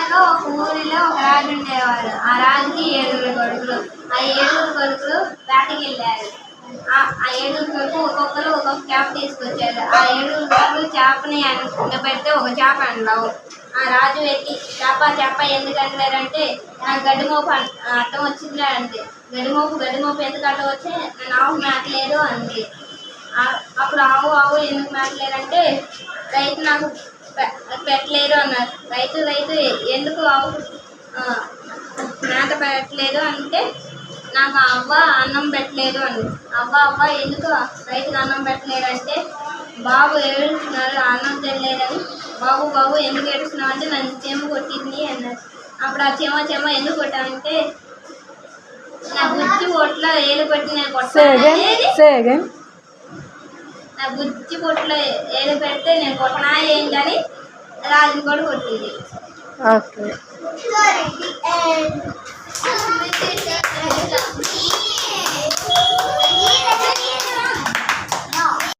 అనగా ఒక ఊరిలో ఒక రాజు ఉండేవాడు. ఆ రాజుకి 7 కొడుకులు. ఆ 7 కొడుకులు వేటకి వెళ్ళారు. ఆ 7 కొడుకు ఒక్కొక్కరు ఒక్కొక్క చేప తీసుకొచ్చారు. ఆ 7 కొడుకులు చేపని పెడితే ఒక చేప అండవు. ఆ రాజు ఎత్తి చేప ఎందుకు అంటారంటే నాకు గడ్డిమోపు అర్థం వచ్చిందా అంటే గడ్డిమోపు ఎందుకు అర్థం వచ్చి నన్ను ఆవు మేతలేదు అంది. అప్పుడు ఆవు ఎందుకు మేతలేదంటే రైతు నాకు పెట్టలేదు అన్నారు. రైతు ఎందుకు ఆవు మేత పెట్టలేదు అంటే నాకు అవ్వ అన్నం పెట్టలేదు అంది. అవ్వ ఎందుకు రైతుకు అన్నం పెట్టలేదు అంటే బాబు ఏడుస్తున్నారు అన్నం తినలేదని. బాబు ఎందుకు ఏడుస్తున్నావు అంటే నన్ను చెమ కొట్టింది అన్నారు. అప్పుడు ఆ చెమ ఎందుకు కొట్టామంటే నా బుజ్జి పొట్లో ఏలు కొట్టి నేను కొట్టాను. నా బుజ్జి పొట్లో ఏలు పెడితే నేను కొట్టనా ఏంటని రాజుని కూడా కొట్టింది.